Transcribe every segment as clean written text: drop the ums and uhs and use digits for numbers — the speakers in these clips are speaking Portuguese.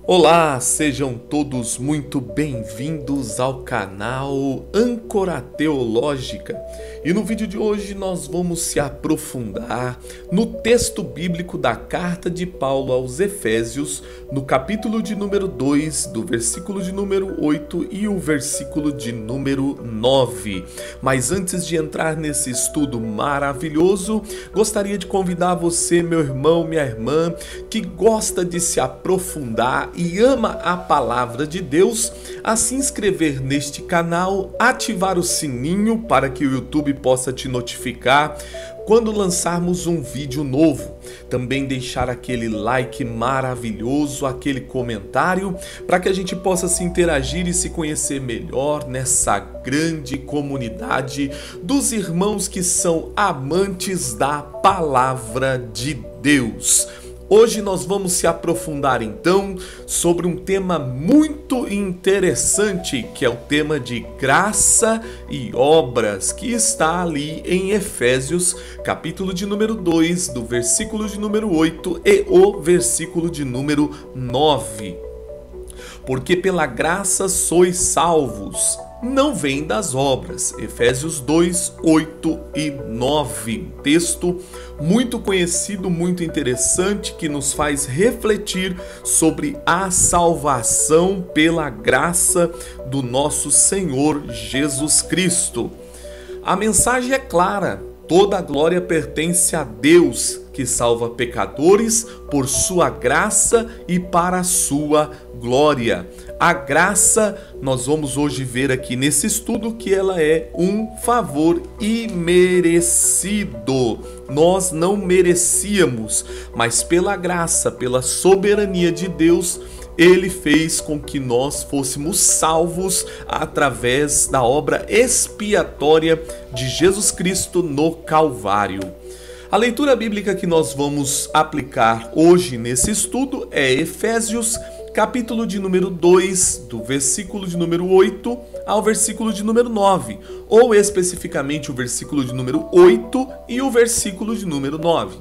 Olá, sejam todos muito bem-vindos ao canal Âncora Teológica. E no vídeo de hoje nós vamos se aprofundar no texto bíblico da carta de Paulo aos Efésios, no capítulo de número 2, do versículo de número 8 e o versículo de número 9. Mas antes de entrar nesse estudo maravilhoso, gostaria de convidar você, meu irmão, minha irmã, que gosta de se aprofundar e ama a palavra de Deus, a se inscrever neste canal, ativar o sininho para que o YouTube possa te notificar quando lançarmos um vídeo novo. Também deixar aquele like maravilhoso, aquele comentário, para que a gente possa se interagir e se conhecer melhor nessa grande comunidade dos irmãos que são amantes da palavra de Deus. Hoje nós vamos se aprofundar então sobre um tema muito interessante, que é o tema de graça e obras, que está ali em Efésios, capítulo de número 2, do versículo de número 8 e o versículo de número 9. Porque pela graça sois salvos, não vem das obras. Efésios 2, 8 e 9. Texto muito conhecido, muito interessante, que nos faz refletir sobre a salvação pela graça do nosso Senhor Jesus Cristo. A mensagem é clara: toda a glória pertence a Deus, que salva pecadores por sua graça e para a sua glória. A graça, nós vamos hoje ver aqui nesse estudo que ela é um favor imerecido. Nós não merecíamos, mas pela graça, pela soberania de Deus, Ele fez com que nós fôssemos salvos através da obra expiatória de Jesus Cristo no Calvário. A leitura bíblica que nós vamos aplicar hoje nesse estudo é Efésios, capítulo de número 2, do versículo de número 8 ao versículo de número 9, ou especificamente o versículo de número 8 e o versículo de número 9.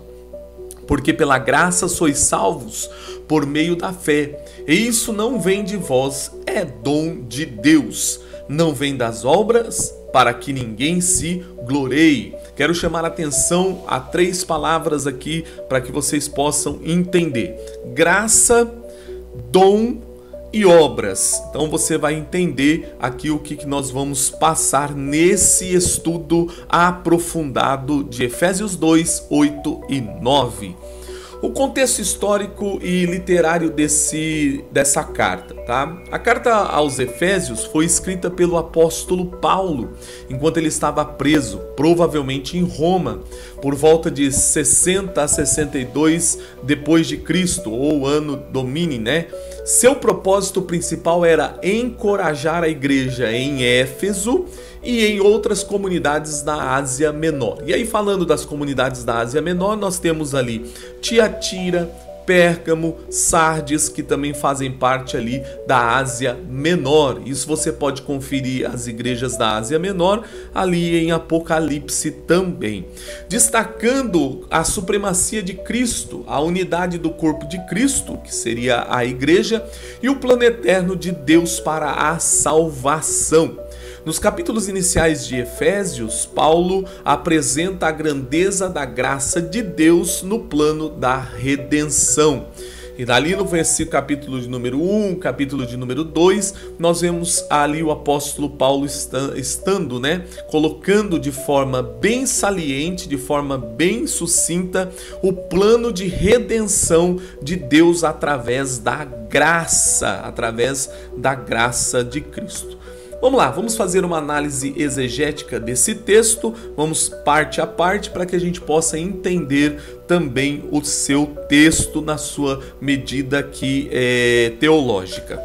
Porque pela graça sois salvos por meio da fé, e isso não vem de vós, é dom de Deus. Não vem das obras, para que ninguém se glorie. Quero chamar a atenção a 3 palavras aqui para que vocês possam entender: graça, dom e obras. Então você vai entender aqui o que nós vamos passar nesse estudo aprofundado de Efésios 2, 8 e 9. O contexto histórico e literário dessa carta, tá? A carta aos Efésios foi escrita pelo apóstolo Paulo, enquanto ele estava preso, provavelmente em Roma, por volta de 60 a 62 depois de Cristo, ou ano domini, né? Seu propósito principal era encorajar a igreja em Éfeso e em outras comunidades da Ásia Menor. E aí, falando das comunidades da Ásia Menor, nós temos ali Tiatira, Pérgamo, Sardes, que também fazem parte ali da Ásia Menor. Isso você pode conferir as igrejas da Ásia Menor ali em Apocalipse também. Destacando a supremacia de Cristo, a unidade do corpo de Cristo, que seria a igreja, e o plano eterno de Deus para a salvação. Nos capítulos iniciais de Efésios, Paulo apresenta a grandeza da graça de Deus no plano da redenção. E dali no capítulo de número 1, capítulo de número 2, nós vemos ali o apóstolo Paulo estando, colocando de forma bem saliente, de forma bem sucinta, o plano de redenção de Deus através da graça de Cristo. Vamos lá, vamos fazer uma análise exegética desse texto, vamos parte a parte para que a gente possa entender também o seu texto na sua medida aqui teológica.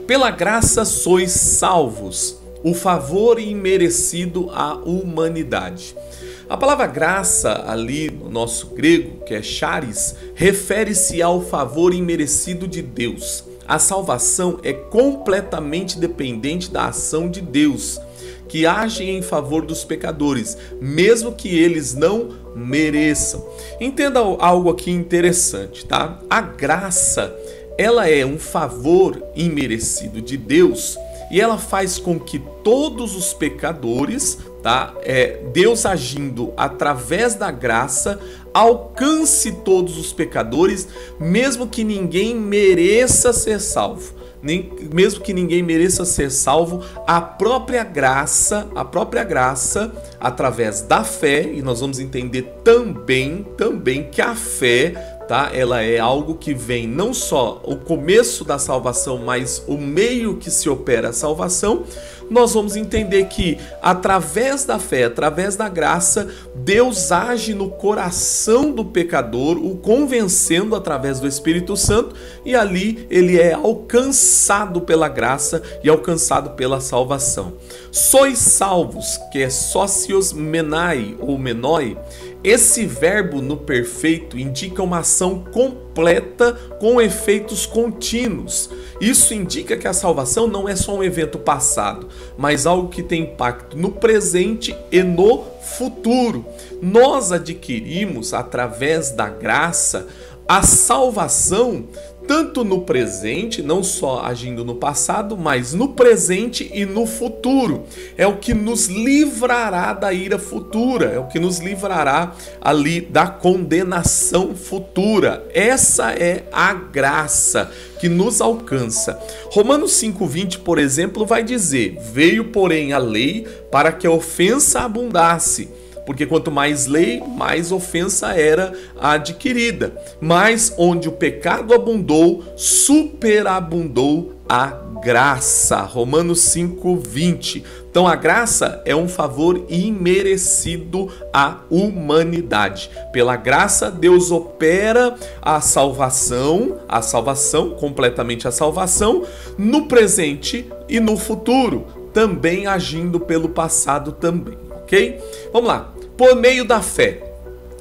Pela graça sois salvos, o favor imerecido à humanidade. A palavra graça ali no nosso grego, que é charis, refere-se ao favor imerecido de Deus. A salvação é completamente dependente da ação de Deus, que agem em favor dos pecadores, mesmo que eles não mereçam. Entenda algo aqui interessante, tá? A graça, ela é um favor imerecido de Deus e ela faz com que todos os pecadores, tá? Deus agindo através da graça, alcance todos os pecadores, mesmo que ninguém mereça ser salvo. Mesmo que ninguém mereça ser salvo, a própria graça, através da fé, e nós vamos entender também que a fé, tá? Ela é algo que vem não só o começo da salvação, mas o meio que se opera a salvação. Nós vamos entender que através da fé, através da graça, Deus age no coração do pecador, o convencendo através do Espírito Santo, e ali ele é alcançado pela graça e alcançado pela salvação. Sois salvos, que é socios menai ou menoi. Esse verbo no perfeito indica uma ação completa com efeitos contínuos. Isso indica que a salvação não é só um evento passado, mas algo que tem impacto no presente e no futuro. Nós adquirimos, através da graça, a salvação tanto no presente, não só agindo no passado, mas no presente e no futuro. É o que nos livrará da ira futura, é o que nos livrará ali da condenação futura. Essa é a graça que nos alcança. Romanos 5,20, por exemplo, vai dizer: veio, porém, a lei para que a ofensa abundasse. Porque quanto mais lei, mais ofensa era adquirida. Mas onde o pecado abundou, superabundou a graça. Romanos 5,20. Então a graça é um favor imerecido à humanidade. Pela graça, Deus opera a salvação, completamente a salvação, no presente e no futuro, também agindo pelo passado também, ok? Vamos lá. Por meio da fé.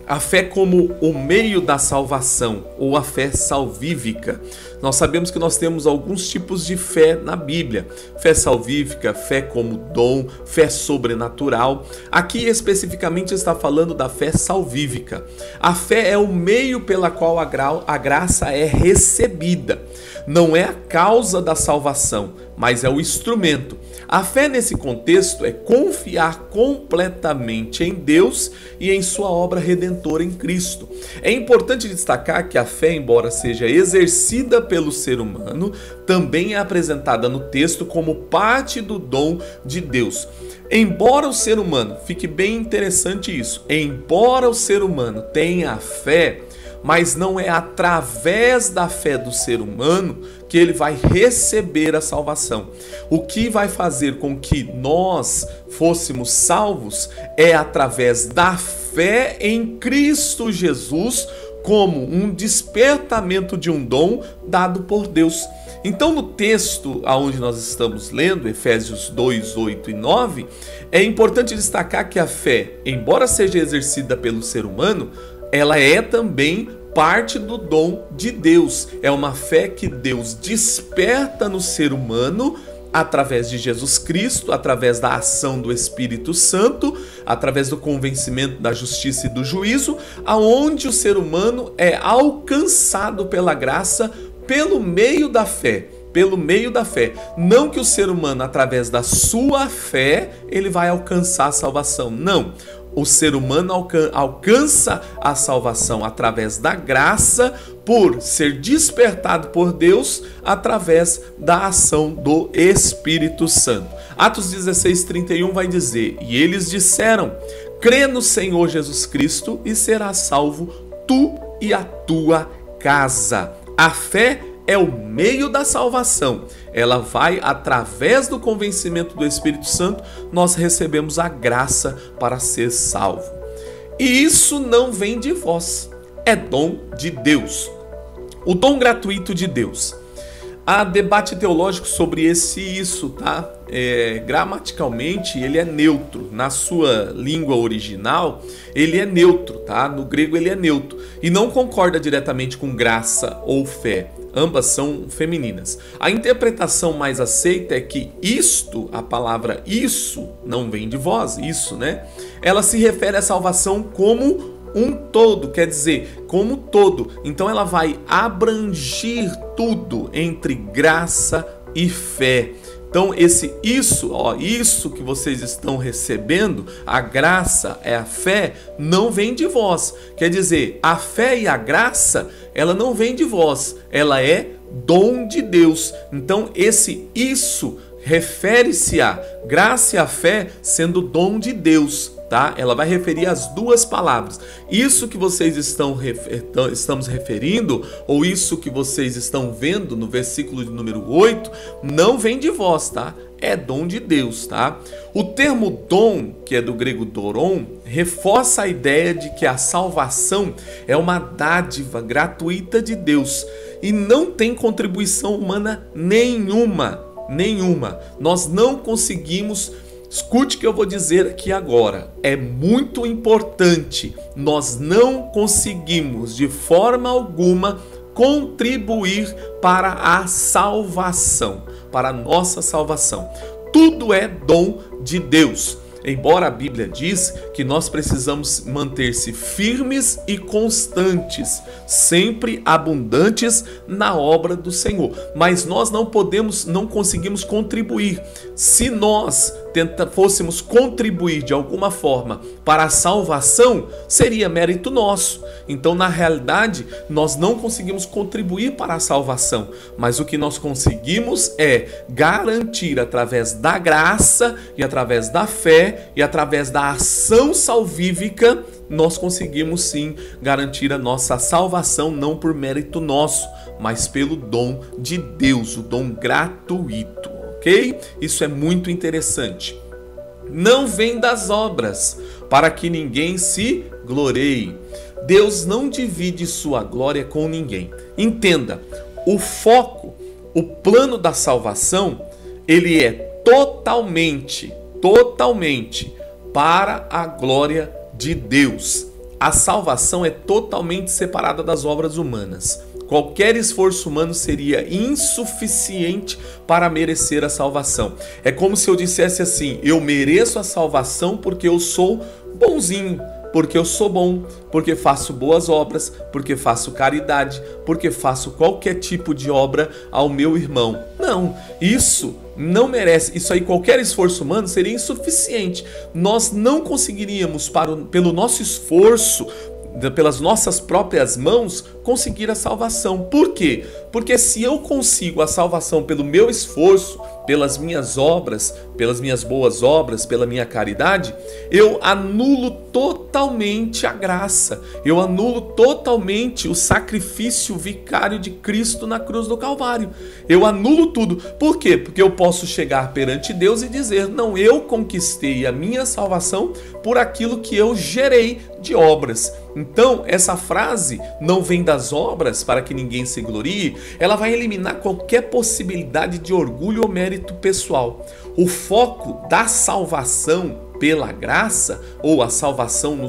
A fé como o meio da salvação, ou a fé salvífica. Nós sabemos que nós temos alguns tipos de fé na Bíblia. Fé salvífica, fé como dom, fé sobrenatural. Aqui especificamente está falando da fé salvífica. A fé é o meio pela qual a graça é recebida. Não é a causa da salvação, mas é o instrumento. A fé nesse contexto é confiar completamente em Deus e em sua obra redentora em Cristo. É importante destacar que a fé, embora seja exercida pelo ser humano, também é apresentada no texto como parte do dom de Deus. Embora o ser humano, fique bem interessante isso, embora o ser humano tenha a fé, mas não é através da fé do ser humano que ele vai receber a salvação. O que vai fazer com que nós fôssemos salvos é através da fé em Cristo Jesus, como um despertamento de um dom dado por Deus. Então, no texto aonde nós estamos lendo, Efésios 2, 8 e 9, é importante destacar que a fé, embora seja exercida pelo ser humano, ela é também parte do dom de Deus. É uma fé que Deus desperta no ser humano através de Jesus Cristo, através da ação do Espírito Santo, através do convencimento da justiça e do juízo, aonde o ser humano é alcançado pela graça pelo meio da fé. Pelo meio da fé. Não que o ser humano, através da sua fé, ele vai alcançar a salvação. Não. O ser humano alcança a salvação através da graça, por ser despertado por Deus através da ação do Espírito Santo. Atos 16:31 vai dizer: e eles disseram: crê no Senhor Jesus Cristo e serás salvo tu e a tua casa. A fé é o meio da salvação. Ela vai através do convencimento do Espírito Santo, nós recebemos a graça para ser salvo. E isso não vem de vós, é dom de Deus. O dom gratuito de Deus. Há debate teológico sobre isso, tá? Gramaticalmente ele é neutro. Na sua língua original ele é neutro, tá? No grego ele é neutro e não concorda diretamente com graça ou fé. ambas são femininas. A interpretação mais aceita é que isto, a palavra isso, não vem de vós, isso, né? Ela se refere à salvação como um todo, quer dizer, como todo. Então ela vai abranger tudo entre graça e fé. Então isso que vocês estão recebendo, a graça é a fé, não vem de vós. Quer dizer, a fé e a graça, ela não vem de vós, ela é dom de Deus. Então isso refere-se à graça e à fé sendo dom de Deus, tá? Ela vai referir as duas palavras. Isso que vocês estamos referindo, ou isso que vocês estão vendo no versículo de número 8, não vem de vós, tá? É dom de Deus, tá? O termo dom, que é do grego doron, reforça a ideia de que a salvação é uma dádiva gratuita de Deus e não tem contribuição humana nenhuma. Nós não conseguimos. Escute o que eu vou dizer aqui agora, é muito importante. Nós não conseguimos de forma alguma contribuir para a salvação, para a nossa salvação. Tudo é dom de Deus. Embora a Bíblia diz que nós precisamos manter-se firmes e constantes, sempre abundantes na obra do Senhor, mas nós não conseguimos contribuir. Se nós fôssemos contribuir de alguma forma para a salvação, seria mérito nosso. Então, na realidade, nós não conseguimos contribuir para a salvação, mas o que nós conseguimos é garantir através da graça e através da fé e através da ação salvífica, nós conseguimos sim garantir a nossa salvação, não por mérito nosso, mas pelo dom de Deus, o dom gratuito, ok? Isso é muito interessante. Não vem das obras, para que ninguém se glorie. Deus não divide sua glória com ninguém. Entenda, o foco, o plano da salvação, ele é totalmente para a glória de Deus. A salvação é totalmente separada das obras humanas. Qualquer esforço humano seria insuficiente para merecer a salvação. É como se eu dissesse assim: eu mereço a salvação porque eu sou bonzinho, porque eu sou bom, porque faço boas obras, porque faço caridade, porque faço qualquer tipo de obra ao meu irmão. Não, isso não merece. Isso aí, qualquer esforço humano seria insuficiente. Nós não conseguiríamos, pelo nosso esforço, pelas nossas próprias mãos, conseguir a salvação. Por quê? Porque se eu consigo a salvação pelo meu esforço, pelas minhas obras, pelas minhas boas obras, pela minha caridade, eu anulo totalmente a graça, eu anulo totalmente o sacrifício vicário de Cristo na cruz do Calvário. Eu anulo tudo. Por quê? Porque eu posso chegar perante Deus e dizer: não, eu conquistei a minha salvação por aquilo que eu gerei de obras. Então, essa frase, não vem das obras para que ninguém se glorie, ela vai eliminar qualquer possibilidade de orgulho ou mérito pessoal. O foco da salvação pela graça, ou a salvação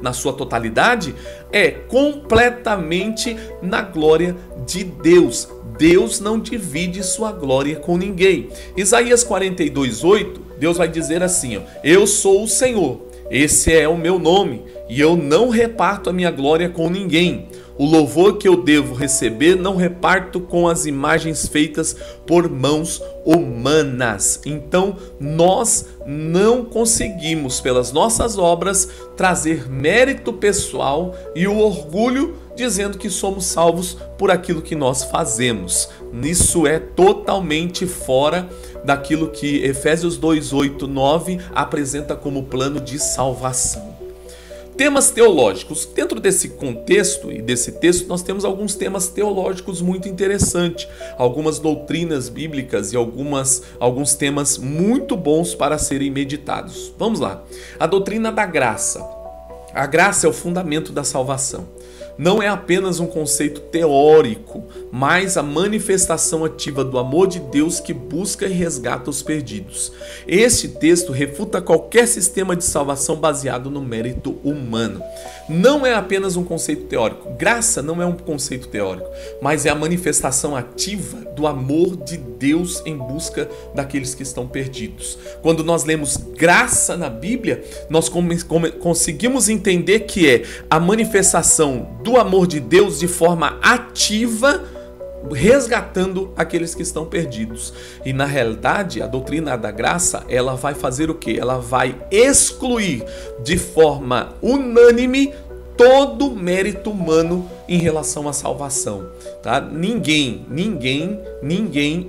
na sua totalidade, é completamente na glória de Deus. Deus não divide sua glória com ninguém. Isaías 42:8, Deus vai dizer assim: eu sou o Senhor, esse é o meu nome, e eu não reparto a minha glória com ninguém. O louvor que eu devo receber não reparto com as imagens feitas por mãos humanas. Então, nós não conseguimos, pelas nossas obras, trazer mérito pessoal e o orgulho dizendo que somos salvos por aquilo que nós fazemos. Isso é totalmente fora daquilo que Efésios 2:8-9 apresenta como plano de salvação. Temas teológicos. Dentro desse contexto e desse texto, nós temos alguns temas teológicos muito interessantes, algumas doutrinas bíblicas e alguns temas muito bons para serem meditados. Vamos lá. A doutrina da graça. A graça é o fundamento da salvação. Não é apenas um conceito teórico, mas a manifestação ativa do amor de Deus que busca e resgata os perdidos. Este texto refuta qualquer sistema de salvação baseado no mérito humano. não é apenas um conceito teórico. Graça não é um conceito teórico, mas é a manifestação ativa do amor de Deus em busca daqueles que estão perdidos. Quando nós lemos graça na Bíblia, nós conseguimos entender que é a manifestação do amor de Deus de forma ativa, resgatando aqueles que estão perdidos. E na realidade, a doutrina da graça, ela vai fazer o quê? Ela vai excluir de forma unânime todo mérito humano em relação à salvação, tá? Ninguém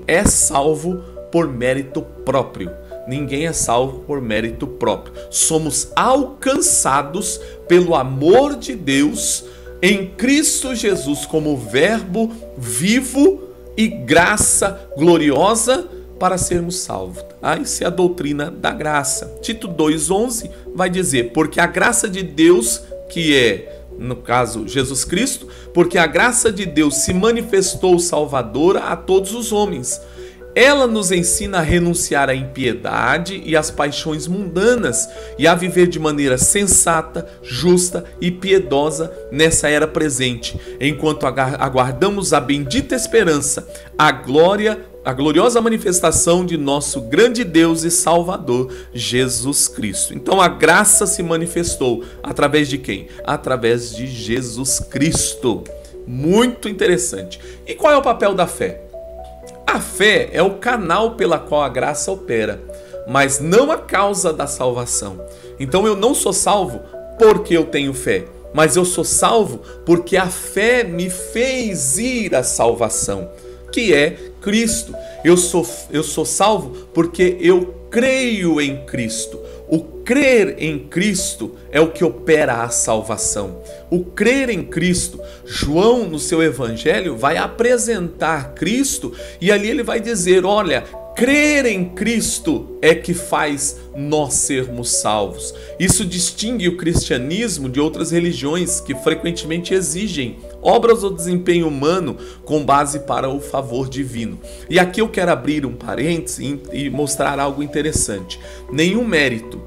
é salvo por mérito próprio. Ninguém é salvo por mérito próprio. Somos alcançados pelo amor de Deus em Cristo Jesus como verbo vivo e graça gloriosa para sermos salvos. Isso é a doutrina da graça. Tito 2,11 vai dizer: porque a graça de Deus, que é, no caso, Jesus Cristo, porque a graça de Deus se manifestou salvadora a todos os homens. Ela nos ensina a renunciar à impiedade e às paixões mundanas e a viver de maneira sensata, justa e piedosa nessa era presente, enquanto aguardamos a bendita esperança, a gloriosa manifestação de nosso grande Deus e Salvador, Jesus Cristo. Então a graça se manifestou através de quem? Através de Jesus Cristo. Muito interessante. E qual é o papel da fé? A fé é o canal pela qual a graça opera, mas não a causa da salvação. Então eu não sou salvo porque eu tenho fé, mas eu sou salvo porque a fé me fez ir à salvação, que é Cristo. Eu sou salvo porque eu creio em Cristo. O crer em Cristo é o que opera a salvação. O crer em Cristo, João no seu evangelho vai apresentar Cristo e ali ele vai dizer: olha, crer em Cristo é que faz nós sermos salvos. Isso distingue o cristianismo de outras religiões que frequentemente exigem obras ou desempenho humano com base para o favor divino. E aqui eu quero abrir um parênteses e mostrar algo interessante. Nenhum mérito,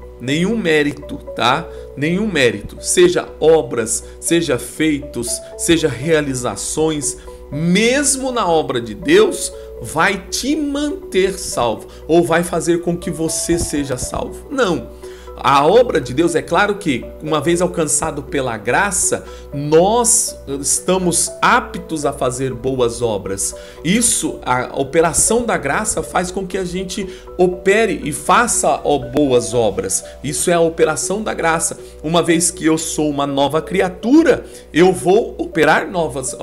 tá? Nenhum mérito, seja obras, seja feitos, seja realizações, mesmo na obra de Deus, vai te manter salvo ou vai fazer com que você seja salvo. Não. A obra de Deus, é claro que, uma vez alcançado pela graça, nós estamos aptos a fazer boas obras. Isso, a operação da graça faz com que a gente opere e faça boas obras. Isso é a operação da graça. Uma vez que eu sou uma nova criatura, eu vou operar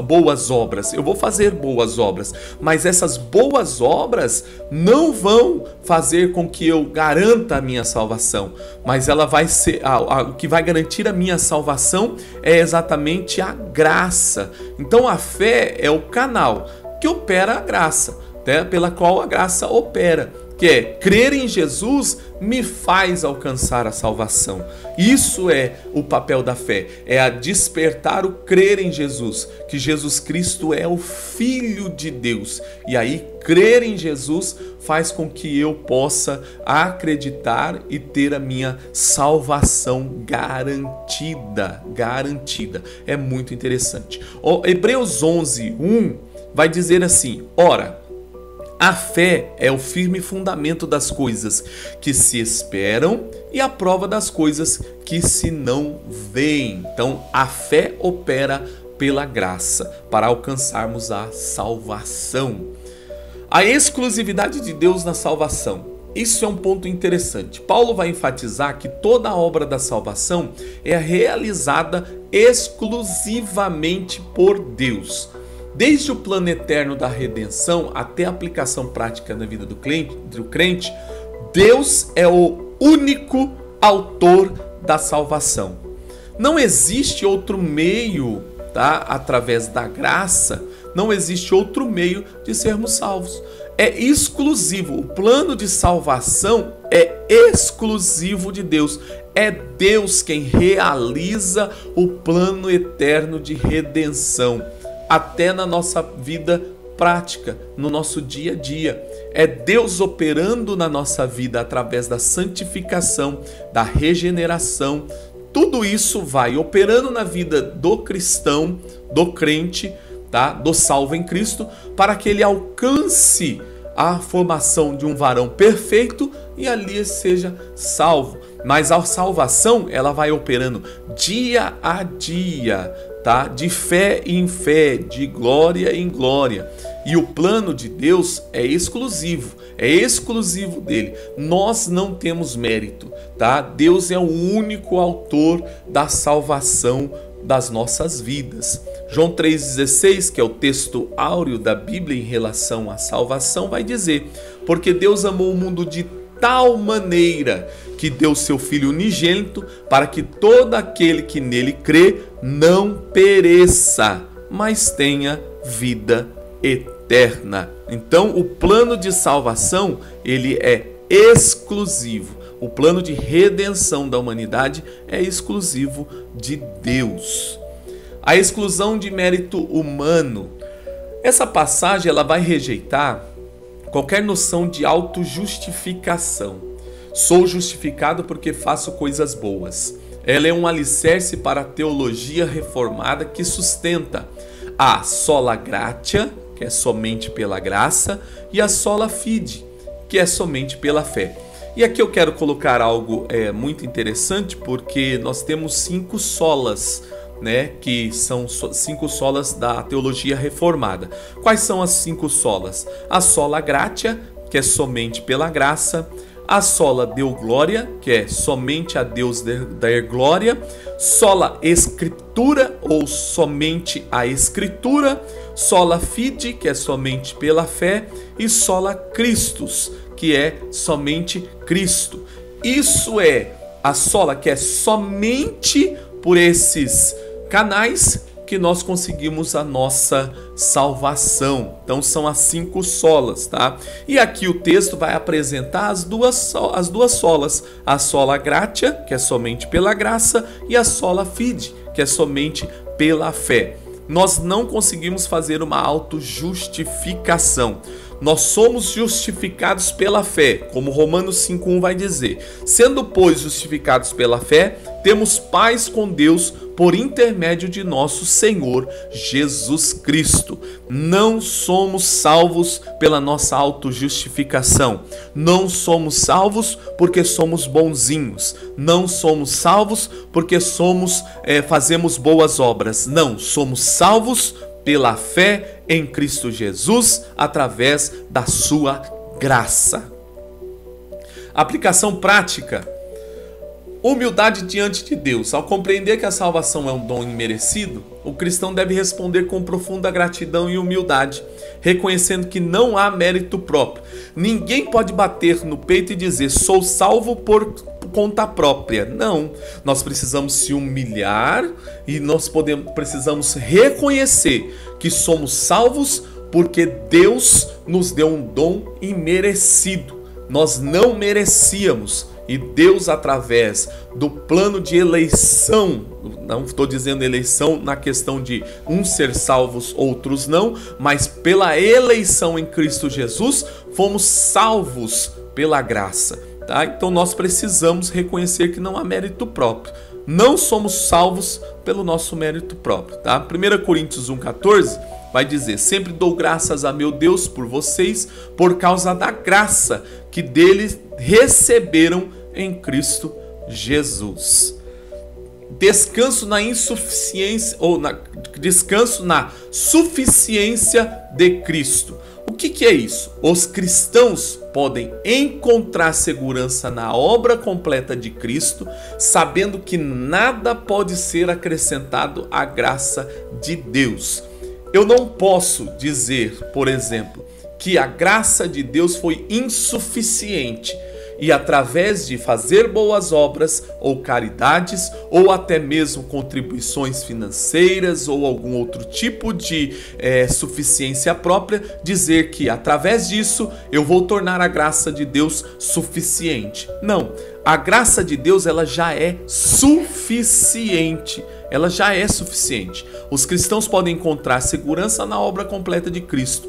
boas obras, eu vou fazer boas obras. Mas essas boas obras não vão fazer com que eu garanta a minha salvação. Mas ela vai ser, o que vai garantir a minha salvação é exatamente a graça. Então a fé é o canal que opera a graça, né? Pela qual a graça opera, que é crer em Jesus me faz alcançar a salvação. Isso é o papel da fé, é a despertar o crer em Jesus, que Jesus Cristo é o Filho de Deus. E aí crer em Jesus faz com que eu possa acreditar e ter a minha salvação garantida. É muito interessante. Hebreus 11:1 vai dizer assim: ora, a fé é o firme fundamento das coisas que se esperam e a prova das coisas que se não veem. Então, a fé opera pela graça para alcançarmos a salvação. A exclusividade de Deus na salvação. Isso é um ponto interessante. Paulo vai enfatizar que toda a obra da salvação é realizada exclusivamente por Deus. Desde o plano eterno da redenção até a aplicação prática na vida do crente, Deus é o único autor da salvação. Não existe outro meio, tá? Através da graça, não existe outro meio de sermos salvos. É exclusivo. O plano de salvação é exclusivo de Deus. É Deus quem realiza o plano eterno de redenção, até na nossa vida prática, no nosso dia a dia. É Deus operando na nossa vida através da santificação, da regeneração, tudo isso vai operando na vida do cristão, do crente, tá? Do salvo em Cristo, para que ele alcance a formação de um varão perfeito e ali seja salvo. Mas a salvação, ela vai operando dia a dia, tá? De fé em fé, de glória em glória. E o plano de Deus é exclusivo dele. Nós não temos mérito, tá? Deus é o único autor da salvação das nossas vidas. João 3,16, que é o texto áureo da Bíblia em relação à salvação, vai dizer: porque Deus amou o mundo de tal maneira que deu seu Filho unigênito, para que todo aquele que nele crê não pereça, mas tenha vida eterna. Então, o plano de salvação, ele é exclusivo. O plano de redenção da humanidade é exclusivo de Deus. A exclusão de mérito humano. Essa passagem, ela vai rejeitar qualquer noção de autojustificação. Sou justificado porque faço coisas boas. Ela é um alicerce para a teologia reformada que sustenta a sola gratia, que é somente pela graça, e a sola fide, que é somente pela fé. E aqui eu quero colocar algo muito interessante, porque nós temos 5 solas, né, que são 5 solas da teologia reformada. Quais são as 5 solas? A sola gratia, que é somente pela graça. A sola deu glória, que é somente a Deus dar glória. Sola escritura, ou somente a escritura. Sola fide, que é somente pela fé. E sola Christus, que é somente Cristo. Isso é a sola, que é somente por esses canais que nós conseguimos a nossa salvação. Então são as 5 solas, tá? E aqui o texto vai apresentar as duas solas, a sola gratia, que é somente pela graça, e a sola fide, que é somente pela fé. Nós não conseguimos fazer uma autojustificação. Nós somos justificados pela fé, como Romanos 5,1 vai dizer. Sendo, pois, justificados pela fé, temos paz com Deus por intermédio de nosso Senhor Jesus Cristo. Não somos salvos pela nossa autojustificação. Não somos salvos porque somos bonzinhos. Não somos salvos porque fazemos boas obras. Não, somos salvos pela fé em Cristo Jesus, através da sua graça. Aplicação prática. Humildade diante de Deus. Ao compreender que a salvação é um dom imerecido, o cristão deve responder com profunda gratidão e humildade, reconhecendo que não há mérito próprio. Ninguém pode bater no peito e dizer: sou salvo por conta própria. Não, nós precisamos se humilhar e precisamos reconhecer que somos salvos porque Deus nos deu um dom imerecido. Nós não merecíamos, e Deus, através do plano de eleição, não estou dizendo eleição na questão de uns ser salvos, outros não, mas pela eleição em Cristo Jesus, fomos salvos pela graça. Tá? Então nós precisamos reconhecer que não há mérito próprio. Não somos salvos pelo nosso mérito próprio. Tá? 1 Coríntios 1,14 vai dizer: sempre dou graças a meu Deus por vocês, por causa da graça que dele receberam em Cristo Jesus. Descanso na insuficiência, descanso na suficiência de Cristo. O que é isso? Os cristãos podem encontrar segurança na obra completa de Cristo, sabendo que nada pode ser acrescentado à graça de Deus. Eu não posso dizer, por exemplo, que a graça de Deus foi insuficiente e através de fazer boas obras ou caridades ou até mesmo contribuições financeiras ou algum outro tipo de suficiência própria, dizer que através disso eu vou tornar a graça de Deus suficiente. Não, a graça de Deus ela já é suficiente. Ela já é suficiente. Os cristãos podem encontrar segurança na obra completa de Cristo.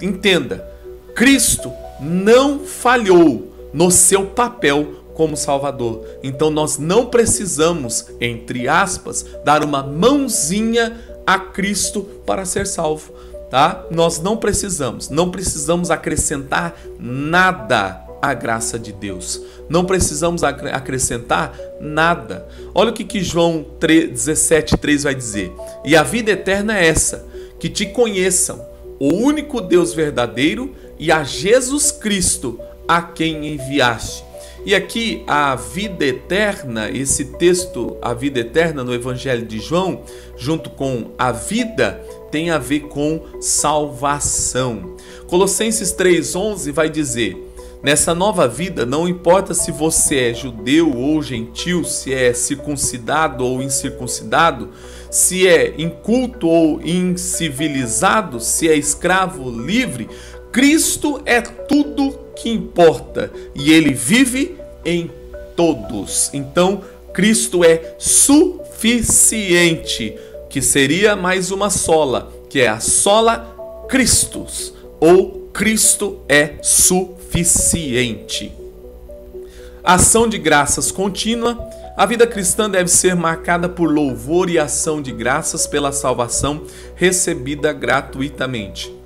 Entenda, Cristo não falhou no seu papel como Salvador. Então nós não precisamos, entre aspas, dar uma mãozinha a Cristo para ser salvo, tá? Nós não precisamos acrescentar nada à graça de Deus. Não precisamos acrescentar nada. Olha o que João 17,3 vai dizer. E a vida eterna é essa, que te conheçam, o único Deus verdadeiro, e a Jesus Cristo, a quem enviaste. E aqui a vida eterna, esse texto, a vida eterna no Evangelho de João, junto com a vida, tem a ver com salvação. Colossenses 3,11 vai dizer: nessa nova vida, não importa se você é judeu ou gentil, se é circuncidado ou incircuncidado, se é inculto ou incivilizado, se é escravo ou livre, Cristo é tudo que importa e Ele vive em todos. Então, Cristo é suficiente, que seria mais uma sola, que é a sola Christus, ou Cristo é suficiente. Ação de graças contínua. A vida cristã deve ser marcada por louvor e ação de graças pela salvação recebida gratuitamente.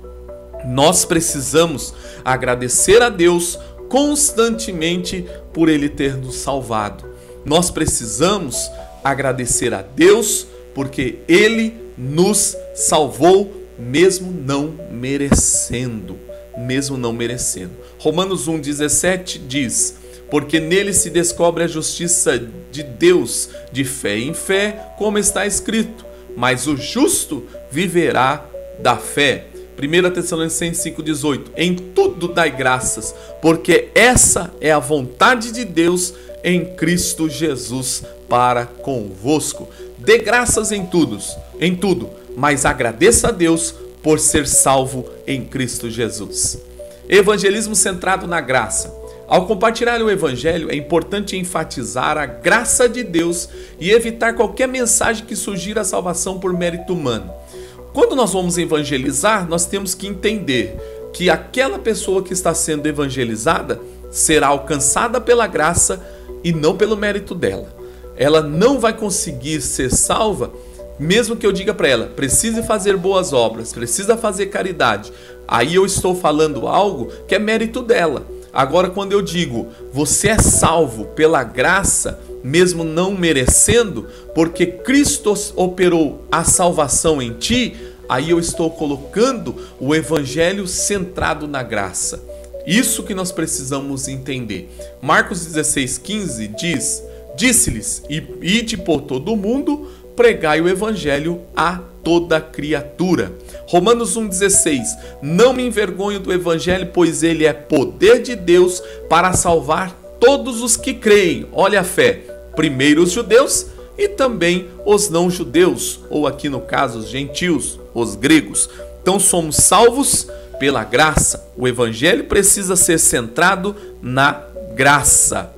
Nós precisamos agradecer a Deus constantemente por Ele ter nos salvado. Nós precisamos agradecer a Deus porque Ele nos salvou, mesmo não merecendo. Romanos 1,17 diz: porque nele se descobre a justiça de Deus, de fé em fé, como está escrito, mas o justo viverá da fé. 1 Tessalonicenses 5,18: em tudo dai graças, porque essa é a vontade de Deus em Cristo Jesus para convosco. Dê graças em tudo, mas agradeça a Deus por ser salvo em Cristo Jesus. Evangelismo centrado na graça. Ao compartilhar o Evangelho, é importante enfatizar a graça de Deus e evitar qualquer mensagem que sugira a salvação por mérito humano. Quando nós vamos evangelizar, nós temos que entender que aquela pessoa que está sendo evangelizada será alcançada pela graça e não pelo mérito dela. Ela não vai conseguir ser salva, mesmo que eu diga para ela, precise fazer boas obras, precisa fazer caridade. Aí eu estou falando algo que é mérito dela. Agora, quando eu digo, você é salvo pela graça, mesmo não merecendo, porque Cristo operou a salvação em ti, aí eu estou colocando o Evangelho centrado na graça. Isso que nós precisamos entender. Marcos 16,15 diz: disse-lhes, ide por todo o mundo, pregai o Evangelho a toda criatura. Romanos 1,16: não me envergonho do Evangelho, pois ele é poder de Deus para salvar todos os que creem. Olha a fé, primeiro os judeus e também os não judeus, ou aqui no caso os gentios, os gregos. Então somos salvos pela graça. O Evangelho precisa ser centrado na graça.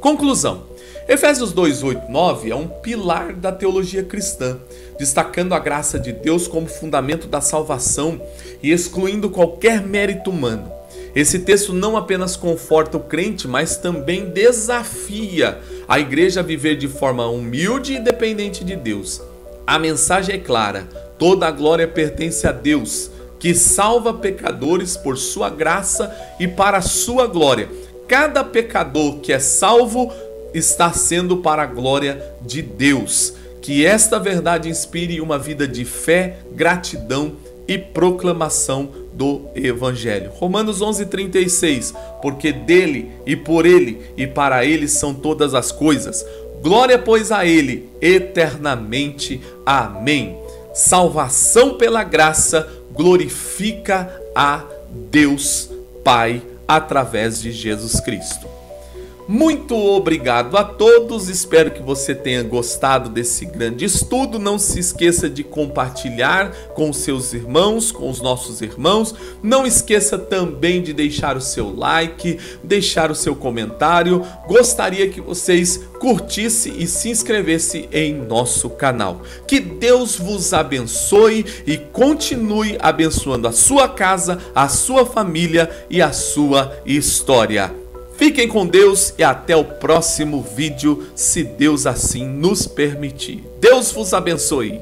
Conclusão. Efésios 2:8-9 é um pilar da teologia cristã, destacando a graça de Deus como fundamento da salvação e excluindo qualquer mérito humano. Esse texto não apenas conforta o crente, mas também desafia a igreja a viver de forma humilde e dependente de Deus. A mensagem é clara: toda a glória pertence a Deus, que salva pecadores por sua graça e para a sua glória. Cada pecador que é salvo está sendo para a glória de Deus. Que esta verdade inspire uma vida de fé, gratidão e proclamação do Evangelho. Romanos 11:36: porque dele e por ele e para ele são todas as coisas. Glória, pois, a ele eternamente. Amém. Salvação pela graça glorifica a Deus Pai através de Jesus Cristo. Muito obrigado a todos, espero que você tenha gostado desse grande estudo. Não se esqueça de compartilhar com os seus irmãos, com os nossos irmãos. Não esqueça também de deixar o seu like, deixar o seu comentário. Gostaria que vocês curtissem e se inscrevessem em nosso canal. Que Deus vos abençoe e continue abençoando a sua casa, a sua família e a sua história. Fiquem com Deus e até o próximo vídeo, se Deus assim nos permitir. Deus vos abençoe.